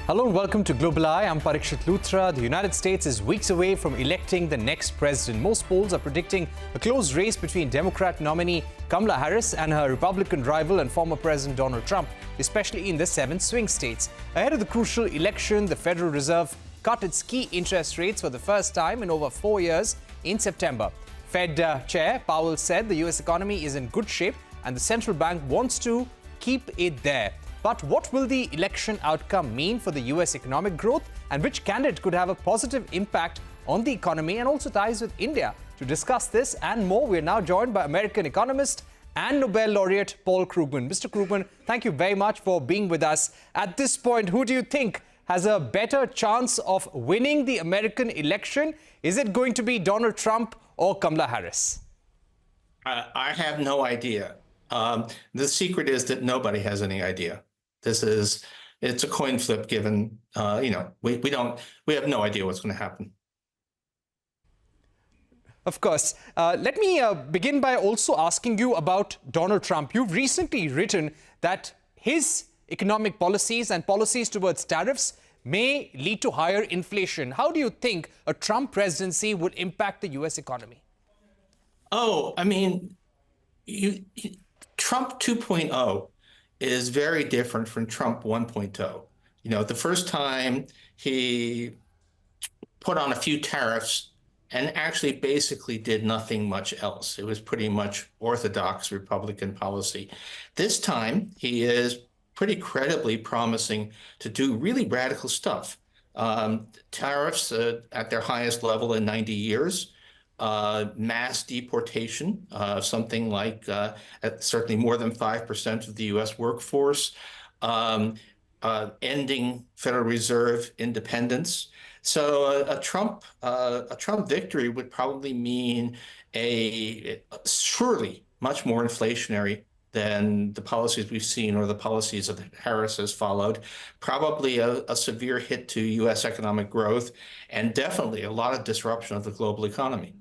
Hello and welcome to Global Eye. I'm Parikshit Luthra. The United States is weeks away from electing the next president. Most polls are predicting a close race between Democrat nominee Kamala Harris and her Republican rival and former President Donald Trump, especially in the 7 swing states. Ahead of the crucial election, the Federal Reserve cut its key interest rates for the first time in over 4 years in September. Fed Chair Powell said the U.S. economy is in good shape and the central bank wants to keep it there. But what will the election outcome mean for the U.S. economic growth, and which candidate could have a positive impact on the economy and also ties with India? To discuss this and more, we are now joined by American economist and Nobel laureate Paul Krugman. Mr. Krugman, thank you very much for being with us. At this point, who do you think has a better chance of winning the American election? Is it going to be Donald Trump or Kamala Harris? I have no idea. The secret is that nobody has any idea. It's a coin flip given, we have no idea what's going to happen. Of course. Let me begin by also asking you about Donald Trump. You've recently written that his economic policies and policies towards tariffs may lead to higher inflation. How do you think a Trump presidency would impact the U.S. economy? Oh, I mean, Trump 2.0 is very different from Trump 1.0. The first time he put on a few tariffs and actually basically did nothing much else. It was pretty much orthodox Republican policy. This time, he is pretty credibly promising to do really radical stuff. Tariffs at their highest level in 90 years. Mass deportation, something like certainly more than 5% of the U.S. workforce, ending Federal Reserve independence. So a Trump victory would probably mean surely much more inflationary than the policies we've seen or the policies that Harris has followed, probably a severe hit to U.S. economic growth, and definitely a lot of disruption of the global economy.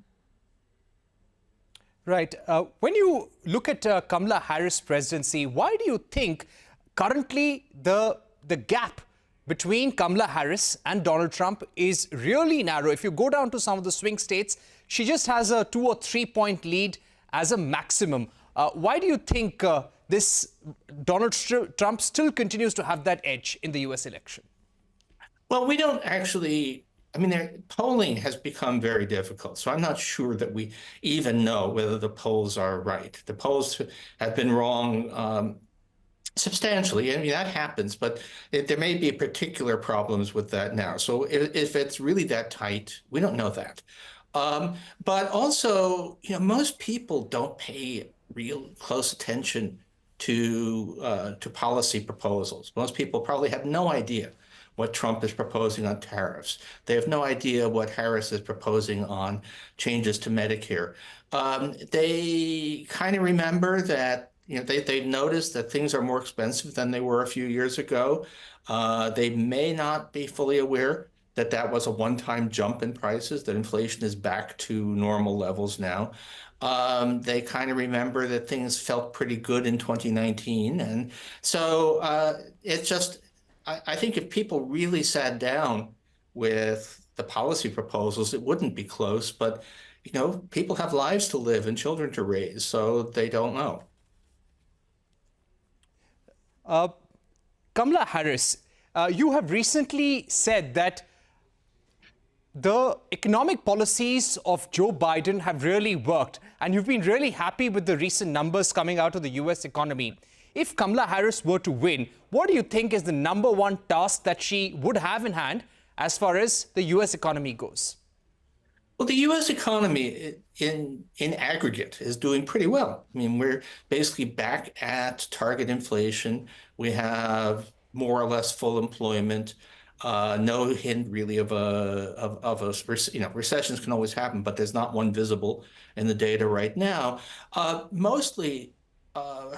Right. When you look at Kamala Harris' presidency, why do you think currently the gap between Kamala Harris and Donald Trump is really narrow? If you go down to some of the swing states, she just has a 2 or 3 point lead as a maximum. Why do you think this Donald Trump still continues to have that edge in the U.S. election? Well, we don't actually. Polling has become very difficult, so I'm not sure that we even know whether the polls are right. The polls have been wrong substantially. That happens, but there may be particular problems with that now. So if it's really that tight, we don't know that. But also, most people don't pay real close attention to policy proposals. Most people probably have no idea what Trump is proposing on tariffs. They have no idea what Harris is proposing on changes to Medicare. They kind of remember that, they've noticed that things are more expensive than they were a few years ago. They may not be fully aware that that was a one-time jump in prices, that inflation is back to normal levels now. They kind of remember that things felt pretty good in 2019. And so it's just, I think if people really sat down with the policy proposals, it wouldn't be close. But, people have lives to live and children to raise, so they don't know. Kamala Harris, you have recently said that the economic policies of Joe Biden have really worked, and you've been really happy with the recent numbers coming out of the U.S. economy. If Kamala Harris were to win, what do you think is the #1 task that she would have in hand as far as the U.S. economy goes? Well, the U.S. economy in aggregate is doing pretty well. We're basically back at target inflation. We have more or less full employment. No hint really of a recessions can always happen, but there's not one visible in the data right now. Mostly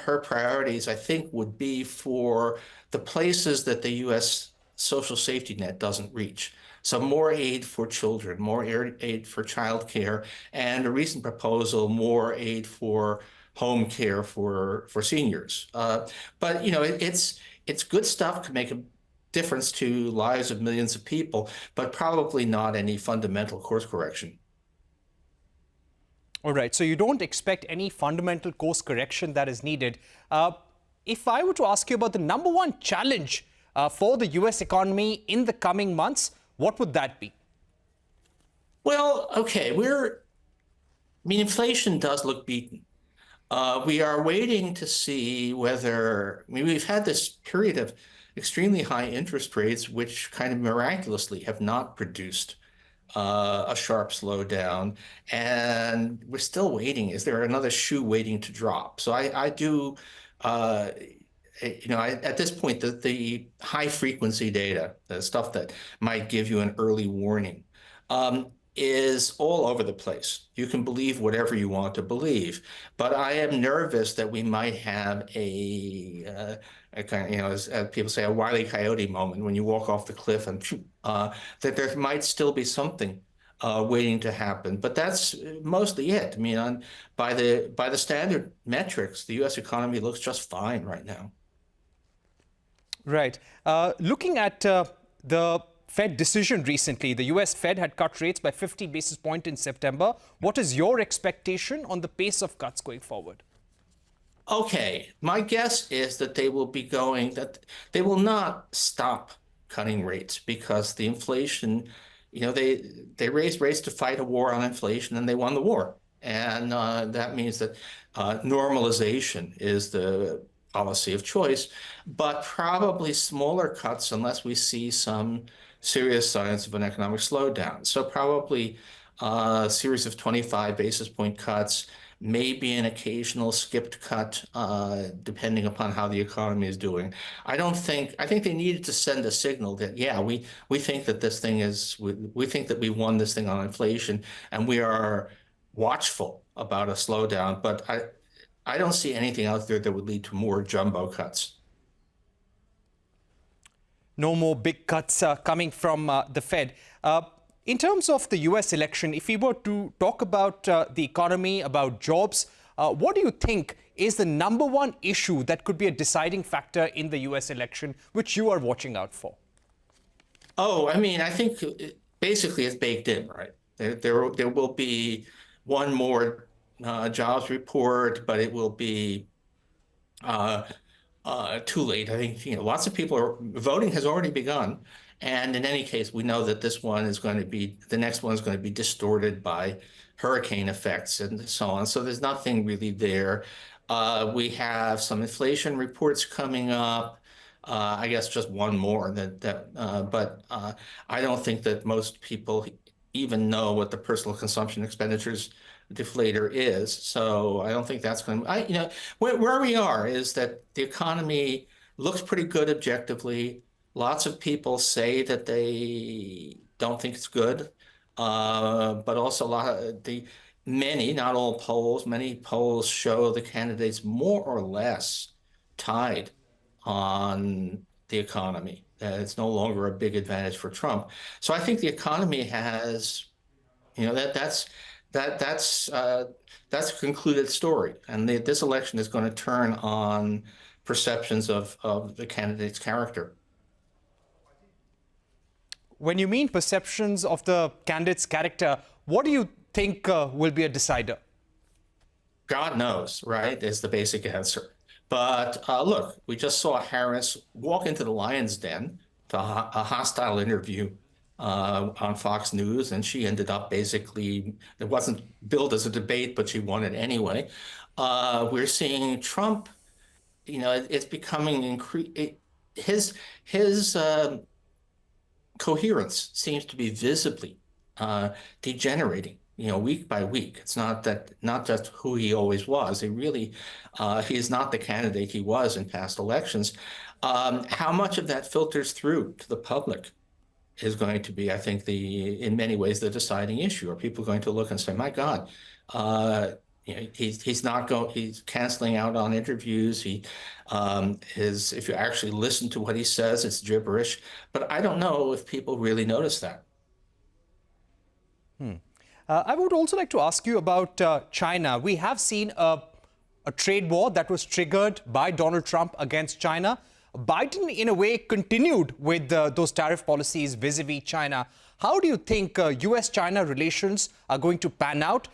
her priorities, I think, would be for the places that the U.S. social safety net doesn't reach. So more aid for children, more aid for childcare, and a recent proposal, more aid for home care for seniors. But it's good stuff to make difference to lives of millions of people, but probably not any fundamental course correction. All right, so you don't expect any fundamental course correction that is needed. If I were to ask you about the number one challenge for the US economy in the coming months, what would that be? Well, okay, inflation does look beaten. We are waiting to see whether, we've had this period of extremely high interest rates, which kind of miraculously have not produced a sharp slowdown. And we're still waiting. Is there another shoe waiting to drop? So I do, at this point, the high frequency data, the stuff that might give you an early warning, is all over the place. You can believe whatever you want to believe, but I am nervous that we might have a kind of, as people say, a Wile E. Coyote moment when you walk off the cliff, and that there might still be something waiting to happen. But that's mostly it. I mean, by the standard metrics, the U.S. economy looks just fine right now. Right. Looking at the Fed decision recently, the US Fed had cut rates by 50 basis points in September. What is your expectation on the pace of cuts going forward? Okay, my guess is that they will not stop cutting rates, because the inflation, they raised rates to fight a war on inflation, and they won the war. And that means that normalization is the policy of choice, but probably smaller cuts unless we see some serious signs of an economic slowdown. So probably a series of 25 basis point cuts, maybe an occasional skipped cut, depending upon how the economy is doing. I think they needed to send a signal that, yeah, we think that this thing is, we think that we won this thing on inflation, and we are watchful about a slowdown, but I don't see anything out there that would lead to more jumbo cuts. No more big cuts coming from the Fed. In terms of the US election, if we were to talk about the economy, about jobs, what do you think is the number one issue that could be a deciding factor in the US election, which you are watching out for? Oh, I mean, I think basically it's baked in, right? There will be one more jobs report, but it will be too late. I think, lots of people voting has already begun. And in any case, we know that the next one is going to be distorted by hurricane effects and so on. So there's nothing really there. We have some inflation reports coming up. I guess just one more but I don't think that most people even know what the personal consumption expenditures deflator is. So I don't think that's going to, where we are is that the economy looks pretty good objectively. Lots of people say that they don't think it's good, but also not all polls, many polls show the candidates more or less tied on the economy. It's no longer a big advantage for Trump. So I think the economy has, that's a concluded story. And this election is going to turn on perceptions of the candidate's character. When you mean perceptions of the candidate's character, what do you think will be a decider? God knows, right, is the basic answer. But look, we just saw Harris walk into the lion's den to a hostile interview on Fox News, and she ended up basically, it wasn't billed as a debate, but she won it anyway. We're seeing Trump, it's becoming his coherence seems to be visibly degenerating, week by week. It's not just who he always was. he is not the candidate he was in past elections. How much of that filters through to the public is going to be, I think, in many ways, the deciding issue. Are people going to look and say, my God, he's canceling out on interviews. If you actually listen to what he says, it's gibberish. But I don't know if people really notice that. I would also like to ask you about China. We have seen a trade war that was triggered by Donald Trump against China. Biden, in a way, continued with those tariff policies vis-a-vis China. How do you think US-China relations are going to pan out?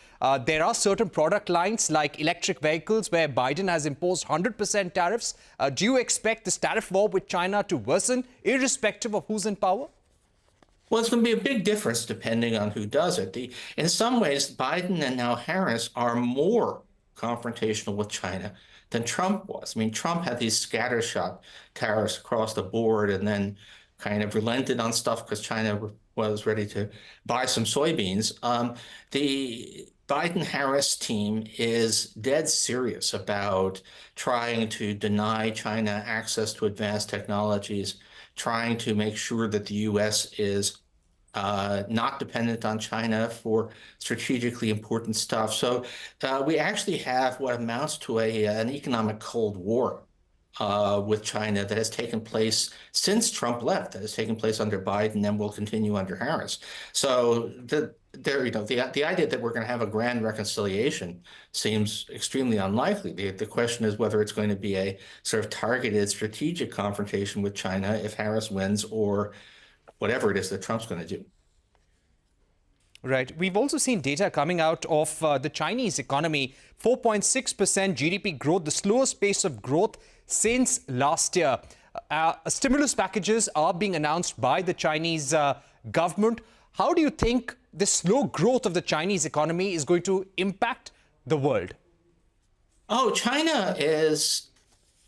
There are certain product lines like electric vehicles where Biden has imposed 100% tariffs. Do you expect this tariff war with China to worsen, irrespective of who's in power? Well, it's going to be a big difference depending on who does it. In some ways, Biden and now Harris are more confrontational with China than Trump was. I mean, Trump had these scattershot tariffs across the board and then kind of relented on stuff because China was ready to buy some soybeans. The Biden-Harris team is dead serious about trying to deny China access to advanced technologies, trying to make sure that the U.S. is not dependent on China for strategically important stuff. So we actually have what amounts to an economic Cold War with China that has taken place since Trump left, that has taken place under Biden and will continue under Harris. So the idea that we're going to have a grand reconciliation seems extremely unlikely. The question is whether it's going to be a sort of targeted strategic confrontation with China if Harris wins, or whatever it is that Trump's going to do. Right. We've also seen data coming out of the Chinese economy, 4.6% GDP growth, the slowest pace of growth since last year. Stimulus packages are being announced by the Chinese government. How do you think the slow growth of the Chinese economy is going to impact the world? Oh, China is,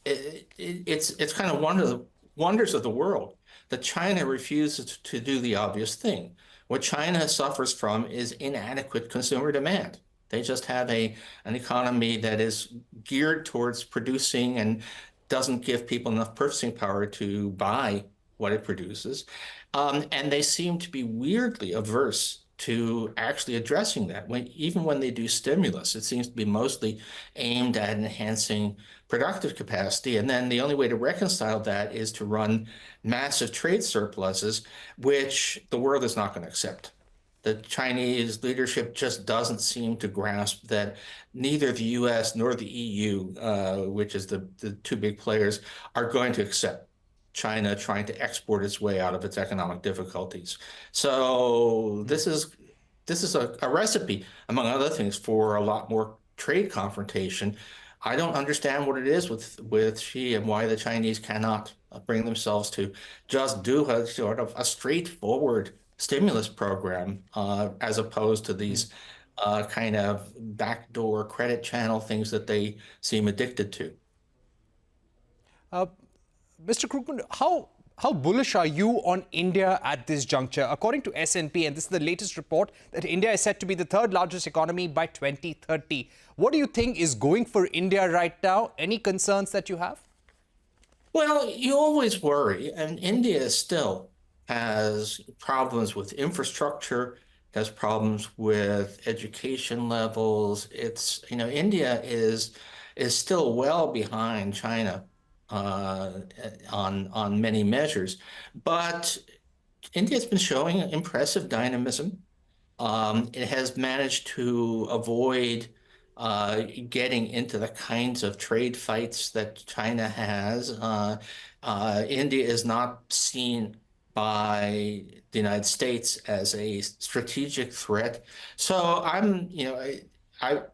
it's kind of one of the wonders of the world that China refuses to do the obvious thing. What China suffers from is inadequate consumer demand. They just have an economy that is geared towards producing and doesn't give people enough purchasing power to buy what it produces. And they seem to be weirdly averse to actually addressing that. Even when they do stimulus, it seems to be mostly aimed at enhancing productive capacity. And then the only way to reconcile that is to run massive trade surpluses, which the world is not going to accept. The Chinese leadership just doesn't seem to grasp that neither the US nor the EU, which is the two big players, are going to accept China trying to export its way out of its economic difficulties. So this is a recipe, among other things, for a lot more trade confrontation. I don't understand what it is with Xi and why the Chinese cannot bring themselves to just do a sort of a straightforward stimulus program as opposed to these kind of backdoor credit channel things that they seem addicted to. Mr. Krugman, how bullish are you on India at this juncture? According to S&P, and this is the latest report, that India is set to be the third largest economy by 2030. What do you think is going for India right now? Any concerns that you have? Well, you always worry, and India still has problems with infrastructure, has problems with education levels. India is still well behind China on many measures, but India's been showing impressive dynamism. It has managed to avoid getting into the kinds of trade fights that China has. India is not seen by the United States as a strategic threat. So I'm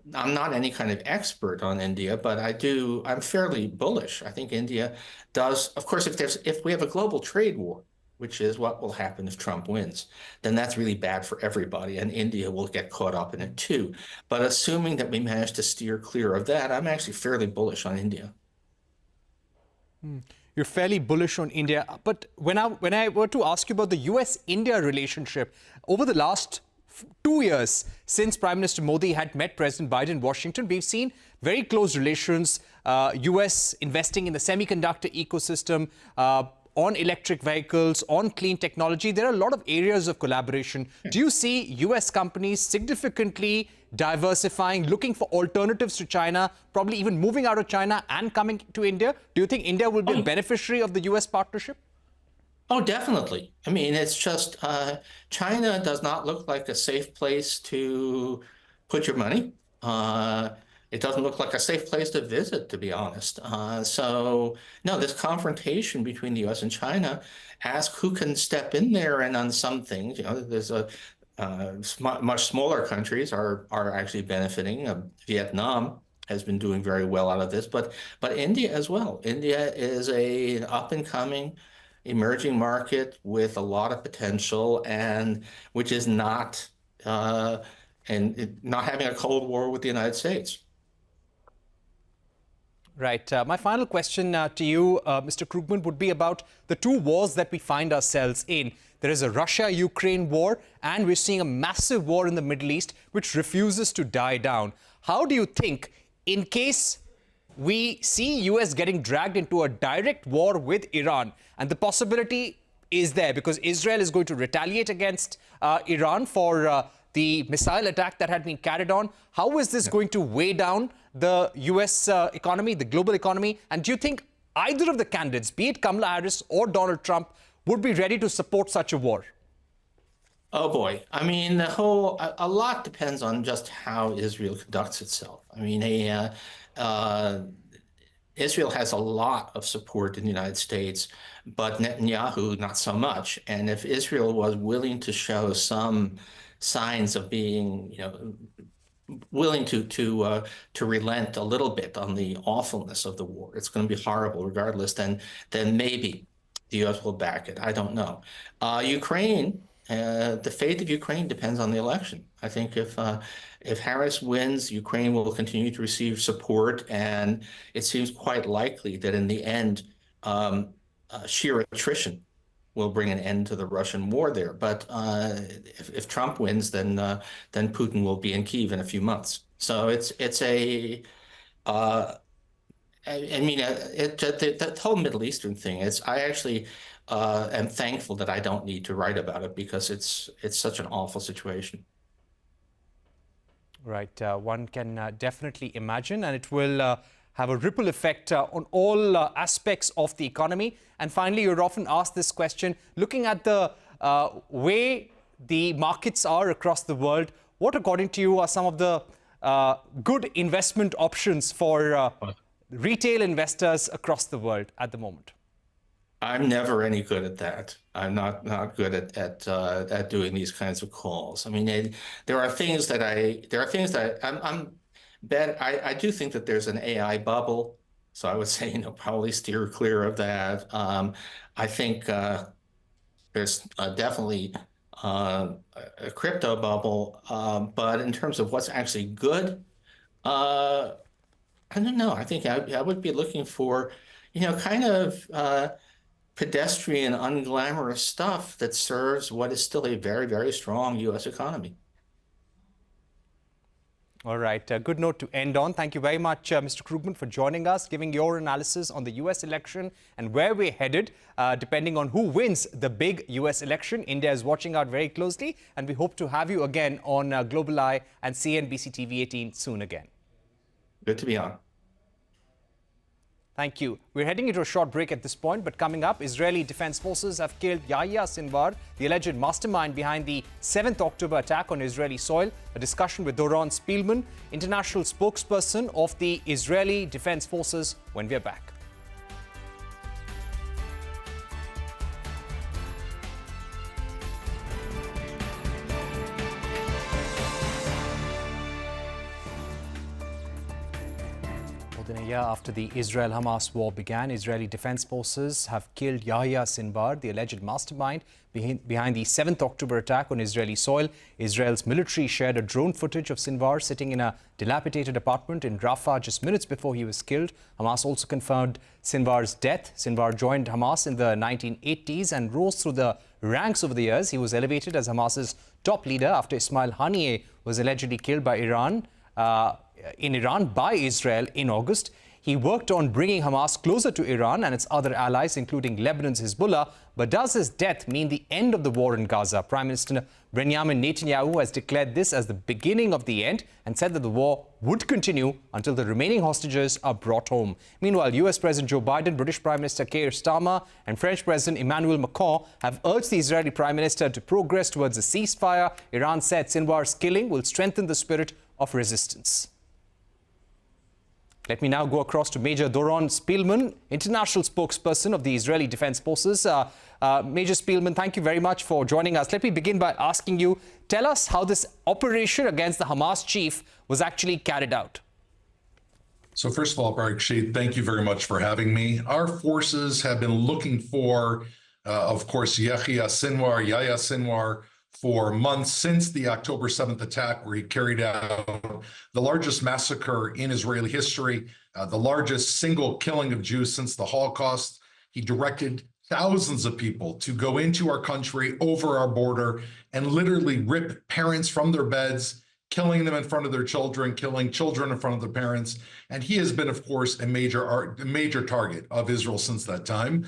not any kind of expert on India, but I'm fairly bullish. I think India does, of course, if we have a global trade war, which is what will happen if Trump wins, then that's really bad for everybody, and India will get caught up in it too. But assuming that we manage to steer clear of that, I'm actually fairly bullish on India. You're fairly bullish on India. But when I were to ask you about the US-India relationship, over the last 2 years since Prime Minister Modi had met President Biden in Washington, we've seen very close relations, US investing in the semiconductor ecosystem, on electric vehicles, on clean technology. There are a lot of areas of collaboration. Do you see US companies significantly diversifying, looking for alternatives to China, probably even moving out of China and coming to India? Do you think India will be a beneficiary of the US partnership? Oh, definitely. I mean, it's just China does not look like a safe place to put your money. it doesn't look like a safe place to visit, to be honest. So no, this confrontation between the U.S. and China asks who can step in there, and on some things, there's a much smaller countries are actually benefiting. Vietnam has been doing very well out of this, but India as well. India is an up and coming emerging market with a lot of potential, and which is not not having a Cold War with the United States. Right. My final question to you, Mr. Krugman, would be about the two wars that we find ourselves in. There is a Russia-Ukraine war, and we're seeing a massive war in the Middle East, which refuses to die down. How do you think, in case we see US getting dragged into a direct war with Iran, and the possibility is there because Israel is going to retaliate against Iran for the missile attack that had been carried on, how is this going to weigh down the US economy, the global economy? And do you think either of the candidates, be it Kamala Harris or Donald Trump, would be ready to support such a war? Oh boy. I mean, a lot depends on just how Israel conducts itself. I mean, Israel has a lot of support in the United States, but Netanyahu, not so much. And if Israel was willing to show some signs of being, willing to relent a little bit on the awfulness of the war, it's going to be horrible regardless, then maybe the U.S. will back it. I don't know. Ukraine, the fate of Ukraine depends on the election. I think if Harris wins, Ukraine will continue to receive support, and it seems quite likely that in the end, sheer attrition will bring an end to the Russian war there. But if Trump wins, then Putin will be in Kyiv in a few months. So it's a I mean, that whole Middle Eastern thing, I actually am thankful that I don't need to write about it because it's such an awful situation. Right. One can definitely imagine, and it will have a ripple effect on all aspects of the economy. And finally, you're often asked this question, looking at the way the markets are across the world, what, according to you, are some of the good investment options for retail investors across the world at the moment? I'm never any good at that. I'm not good at doing these kinds of calls. I mean, there are things that I do think that there's an AI bubble, so I would say probably steer clear of that. I think there's definitely a crypto bubble, but in terms of what's actually good, I don't know. I think I would be looking for, kind of pedestrian, unglamorous stuff that serves what is still a very, very strong U.S. economy. All right. Good note to end on. Thank you very much, Mr. Krugman, for joining us, giving your analysis on the U.S. election and where we're headed, depending on who wins the big U.S. election. India is watching out very closely, and we hope to have you again on Global Eye and CNBC TV 18 soon again. Good to be on. Thank you. We're heading into a short break at this point, but coming up, Israeli Defense Forces have killed Yahya Sinwar, the alleged mastermind behind the 7th October attack on Israeli soil. A discussion with Doron Spielman, international spokesperson of the Israeli Defense Forces, when we're back. More than a year after the Israel-Hamas war began, Israeli Defense Forces have killed Yahya Sinwar, the alleged mastermind behind the 7th October attack on Israeli soil. Israel's military shared a drone footage of Sinwar sitting in a dilapidated apartment in Rafah just minutes before he was killed. Hamas also confirmed Sinwar's death. Sinwar joined Hamas in the 1980s and rose through the ranks over the years. He was elevated as Hamas's top leader after Ismail Haniyeh was allegedly killed by Iran by Israel in August. He worked on bringing Hamas closer to Iran and its other allies, including Lebanon's Hezbollah. But does his death mean the end of the war in Gaza? Prime Minister Benjamin Netanyahu has declared this as the beginning of the end and said that the war would continue until the remaining hostages are brought home. Meanwhile, US President Joe Biden, British Prime Minister Keir Starmer and French President Emmanuel Macron have urged the Israeli Prime Minister to progress towards a ceasefire. Iran said Sinwar's killing will strengthen the spirit of resistance. Let me now go across to Major Doron Spielman, international spokesperson of the Israeli Defense Forces. Major Spielman, thank you very much for joining us. Let me begin by asking you, tell us how this operation against the Hamas chief was actually carried out. So first of all, Parikshit, thank you very much for having me. Our forces have been looking for, of course, Yahya Sinwar, for months since the October 7th attack, where he carried out the largest massacre in Israeli history, the largest single killing of Jews since the Holocaust. He directed thousands of people to go into our country, over our border, and literally rip parents from their beds, killing them in front of their children, killing children in front of their parents. And he has been, of course, a major target of Israel since that time.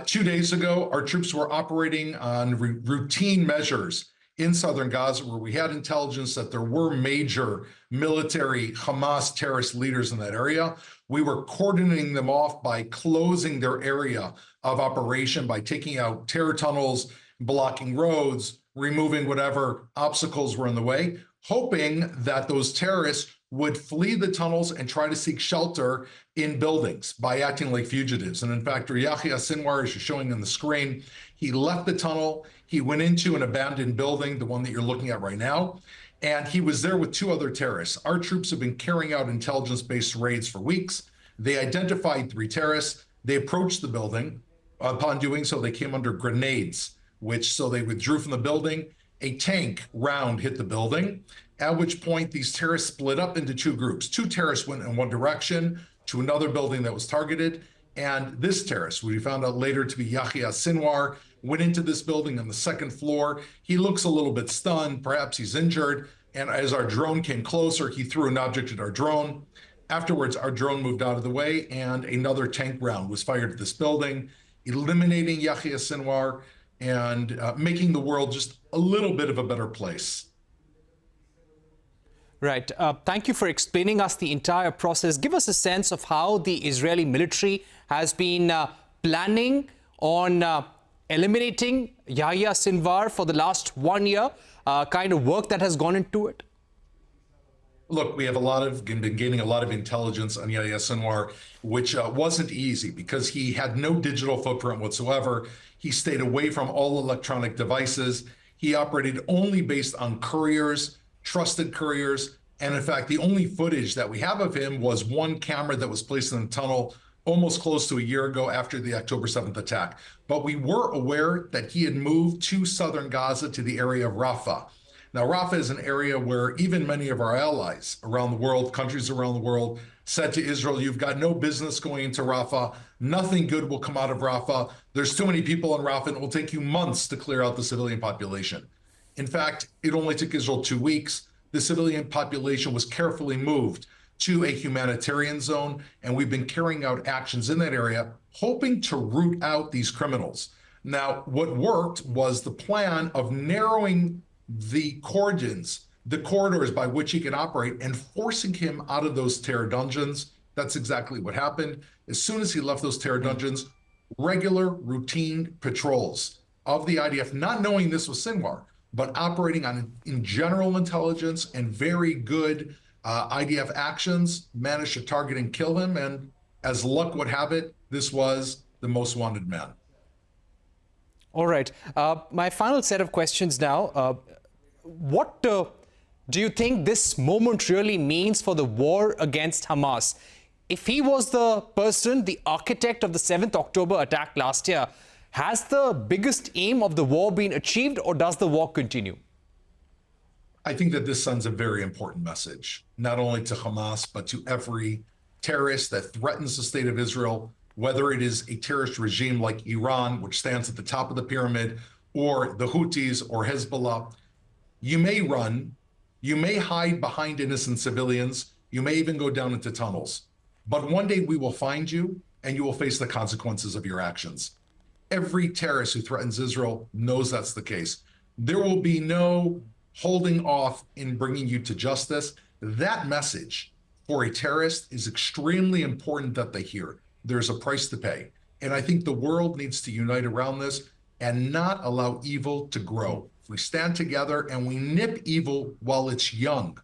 2 days ago, our troops were operating on routine measures in southern Gaza, where we had intelligence that there were major military Hamas terrorist leaders in that area. We were cordoning them off by closing their area of operation, by taking out terror tunnels, blocking roads, removing whatever obstacles were in the way, hoping that those terrorists would flee the tunnels and try to seek shelter in buildings by acting like fugitives. And in fact, Yahya Sinwar, as you're showing on the screen, he left the tunnel, he went into an abandoned building, the one that you're looking at right now, and he was there with 2 other terrorists. Our troops have been carrying out intelligence-based raids for weeks. They identified 3 terrorists. They approached the building. Upon doing so, they came under grenades, so they withdrew from the building. A tank round hit the building, at which point these terrorists split up into 2 groups. 2 terrorists went in one direction to another building that was targeted, and this terrorist, who we found out later to be Yahya Sinwar, went into this building on the 2nd floor. He looks a little bit stunned, perhaps he's injured, and as our drone came closer, he threw an object at our drone. Afterwards, our drone moved out of the way, and another tank round was fired at this building, eliminating Yahya Sinwar and making the world just a little bit of a better place. Right. Thank you for explaining us the entire process. Give us a sense of how the Israeli military has been planning on eliminating Yahya Sinwar for the last 1 year, kind of work that has gone into it. Look, we have been gaining a lot of intelligence on Yahya Sinwar, which wasn't easy because he had no digital footprint whatsoever. He stayed away from all electronic devices. He operated only based on couriers, trusted couriers. And in fact, the only footage that we have of him was one camera that was placed in the tunnel almost close to a year ago after the October 7th attack. But we were aware that he had moved to southern Gaza, to the area of Rafah. Now, Rafah is an area where even many of our allies around the world, countries around the world, said to Israel, you've got no business going into Rafah. Nothing good will come out of Rafah. There's too many people in Rafah, and it will take you months to clear out the civilian population. In fact, it only took Israel 2 weeks. The civilian population was carefully moved to a humanitarian zone, and we've been carrying out actions in that area, hoping to root out these criminals. Now, what worked was the plan of narrowing the corridors by which he can operate, and forcing him out of those terror dungeons. That's exactly what happened. As soon as he left those terror dungeons, regular routine patrols of the IDF, not knowing this was Sinwar, but operating in general intelligence and very good IDF actions, managed to target and kill him. And as luck would have it, this was the most wanted man. All right. My final set of questions now. What do you think this moment really means for the war against Hamas? If he was the person, the architect of the 7th October attack last year, has the biggest aim of the war been achieved, or does the war continue? I think that this sends a very important message, not only to Hamas, but to every terrorist that threatens the state of Israel, whether it is a terrorist regime like Iran, which stands at the top of the pyramid, or the Houthis or Hezbollah. You may run, you may hide behind innocent civilians, you may even go down into tunnels, but one day we will find you and you will face the consequences of your actions. Every terrorist who threatens Israel knows that's the case. There will be no holding off in bringing you to justice. That message for a terrorist is extremely important that they hear. There's a price to pay. And I think the world needs to unite around this and not allow evil to grow. If we stand together and we nip evil while it's young,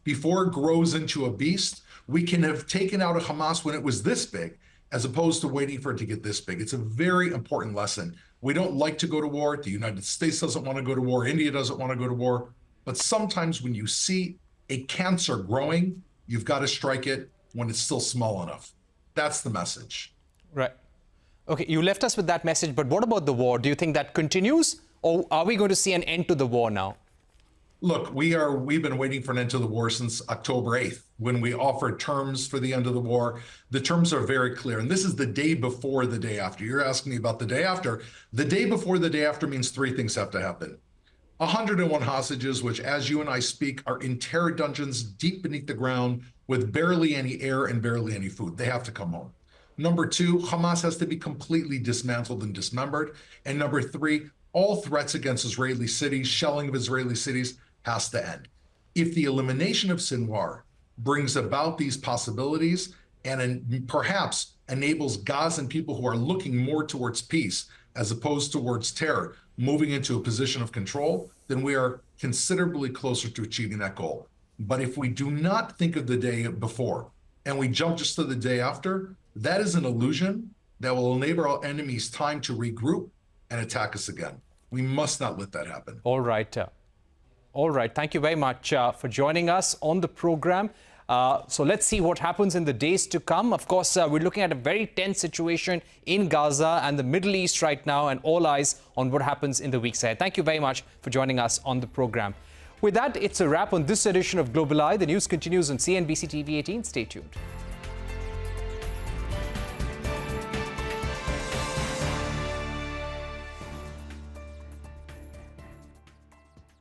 before it grows into a beast, we can have taken out a Hamas when it was this big, as opposed to waiting for it to get this big. It's a very important lesson. We don't like to go to war. The United States doesn't want to go to war. India doesn't want to go to war. But sometimes when you see a cancer growing, you've got to strike it when it's still small enough. That's the message. Right. Okay, you left us with that message, but what about the war? Do you think that continues, or are we going to see an end to the war now? Look, we've been waiting for an end to the war since October 8th, when we offered terms for the end of the war. The terms are very clear, and this is the day before the day after. You're asking me about the day after. The day before the day after means three things have to happen. 101 hostages, which, as you and I speak, are in terror dungeons deep beneath the ground with barely any air and barely any food. They have to come home. Number two, Hamas has to be completely dismantled and dismembered. And number three, all threats against Israeli cities, shelling of Israeli cities, has to end. If the elimination of Sinwar brings about these possibilities and perhaps enables Gazan people who are looking more towards peace as opposed towards terror, moving into a position of control, then we are considerably closer to achieving that goal. But if we do not think of the day before and we jump just to the day after, that is an illusion that will enable our enemies time to regroup and attack us again. We must not let that happen. All right. All right. Thank you very much for joining us on the program. So let's see what happens in the days to come. Of course, we're looking at a very tense situation in Gaza and the Middle East right now, and all eyes on what happens in the weeks ahead. Thank you very much for joining us on the program. With that, it's a wrap on this edition of Global Eye. The news continues on CNBC TV 18. Stay tuned.